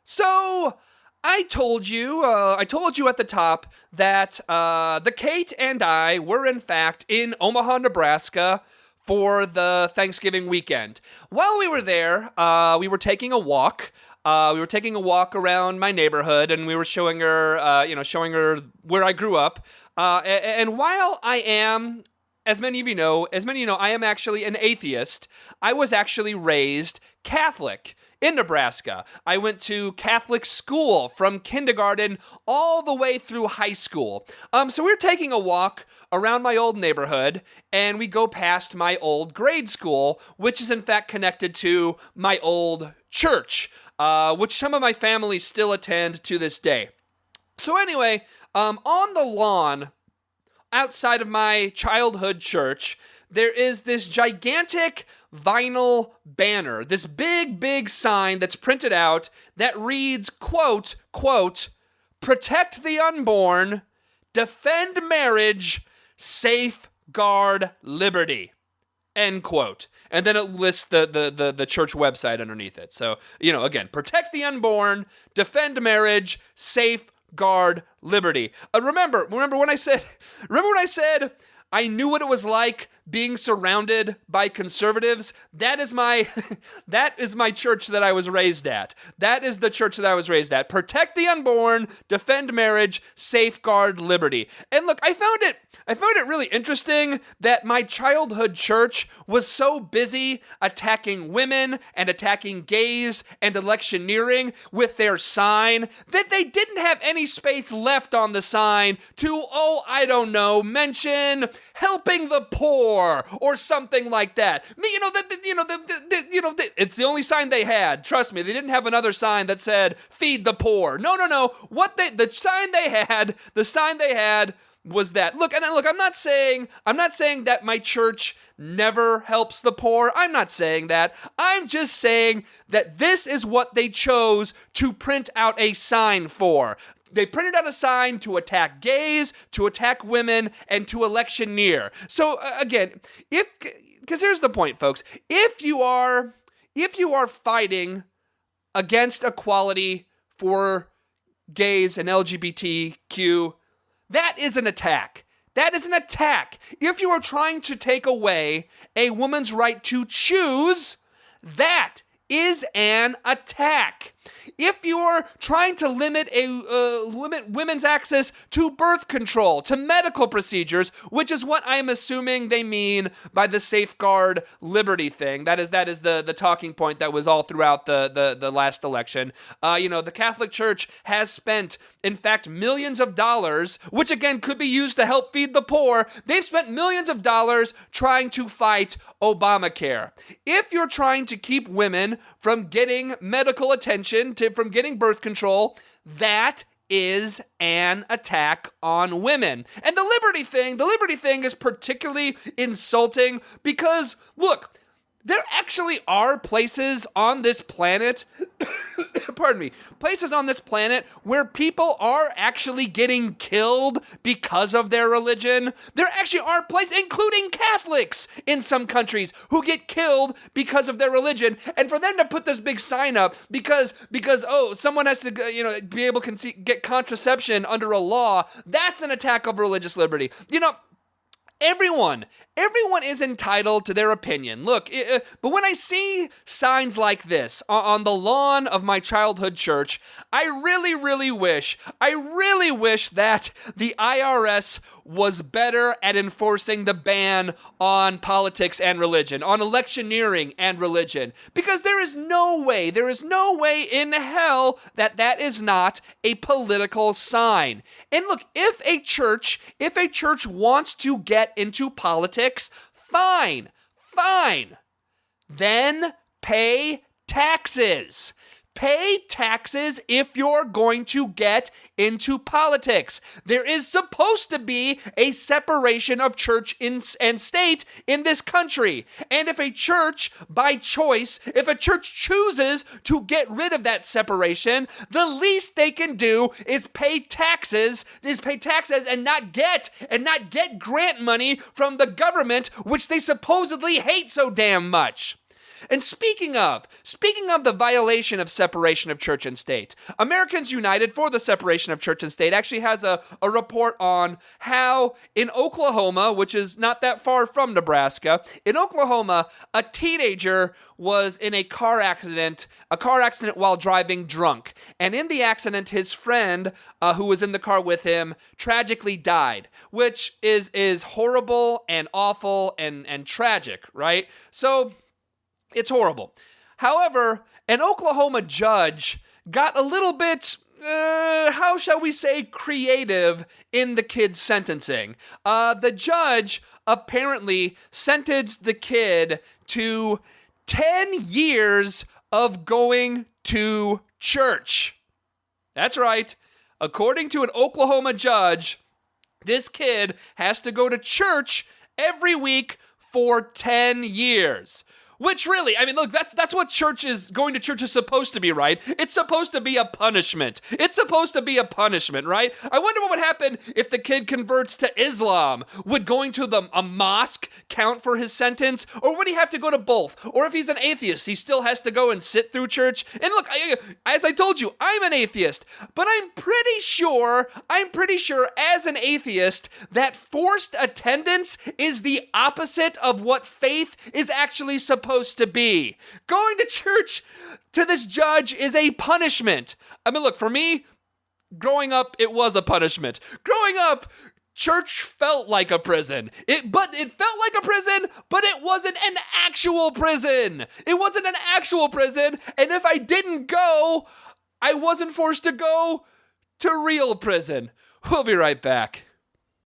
So I told you at the top that the Kate and I were in fact in Omaha, Nebraska for the Thanksgiving weekend. While we were there, we were taking a walk. We were taking a walk around my neighborhood, and we were showing her, showing her where I grew up. And while I am, as many of you know, I am actually an atheist. I was actually raised Catholic in Nebraska. I went to Catholic school from kindergarten all the way through high school. So we're taking a walk around my old neighborhood, and we go past my old grade school, which is in fact connected to my old church, which some of my family still attend to this day. So anyway, on the lawn outside of my childhood church, there is this gigantic vinyl banner, this big sign that's printed out that reads, quote, protect the unborn, defend marriage, safeguard liberty, end quote. And then it lists the church website underneath it. So, again, protect the unborn, defend marriage, safeguard liberty. Remember when I said I knew what it was like being surrounded by conservatives? That is my church that I was raised at. That is the church that I was raised at. Protect the unborn, defend marriage, safeguard liberty. And look, I found it really interesting that my childhood church was so busy attacking women and attacking gays and electioneering with their sign that they didn't have any space left on the sign to, mention helping the poor or something like that. It's the only sign they had. Trust me, they didn't have another sign that said feed the poor. No. The sign they had was that. Look, I'm not saying that my church never helps the poor. I'm not saying that. I'm just saying that this is what they chose to print out a sign for. They printed out a sign to attack gays, to attack women, and to electioneer. So again, because here's the point, folks. If you are fighting against equality for gays and LGBTQ, that is an attack. That is an attack. If you are trying to take away a woman's right to choose, that is an attack. If you're trying to limit women's access to birth control, to medical procedures, which is what I'm assuming they mean by the safeguard liberty thing. That is the talking point that was all throughout the last election. The Catholic Church has spent, in fact, millions of dollars, which again could be used to help feed the poor. They've spent millions of dollars trying to fight Obamacare. If you're trying to keep women from getting medical attention, from getting birth control, that is an attack on women. And the liberty thing is particularly insulting because, look, there actually are places on this planet, places on this planet where people are actually getting killed because of their religion. There actually are places, including Catholics in some countries, who get killed because of their religion. And for them to put this big sign up because someone has to, be able to get contraception under a law, that's an attack of religious liberty. Everyone is entitled to their opinion. Look, but when I see signs like this on the lawn of my childhood church, I really wish that the IRS was better at enforcing the ban on politics and religion, on electioneering and religion, because there is no way in hell that is not a political sign. And look, if a church wants to get into politics, fine. Then pay taxes. Pay taxes if you're going to get into politics. There is supposed to be a separation of church and state in this country. And if a church, by choice, chooses to get rid of that separation, the least they can do is pay taxes and not get grant money from the government, which they supposedly hate so damn much. And speaking of the violation of separation of church and state, Americans United for the Separation of Church and State actually has a report on how in Oklahoma, which is not that far from Nebraska, in Oklahoma, a teenager was in a car accident while driving drunk. And in the accident, his friend, who was in the car with him, tragically died, which is horrible and awful and tragic, right? So it's horrible. However, an Oklahoma judge got a little bit, how shall we say, creative in the kid's sentencing. The judge apparently sentenced the kid to 10 years of going to church. That's right. According to an Oklahoma judge, this kid has to go to church every week for 10 years. Which really, I mean, look, that's what going to church is supposed to be, right? It's supposed to be a punishment. It's supposed to be a punishment, right? I wonder what would happen if the kid converts to Islam. Would going to a mosque count for his sentence? Or would he have to go to both? Or if he's an atheist, he still has to go and sit through church? And look, as I told you, I'm an atheist, but I'm pretty sure as an atheist that forced attendance is the opposite of what faith is actually supposed to be. Going to church to this judge is a punishment. I mean, look, for me, growing up, it was a punishment. Growing up, church felt like a prison. It felt like a prison, but it wasn't an actual prison. It wasn't an actual prison, and if I didn't go, I wasn't forced to go to real prison. We'll be right back.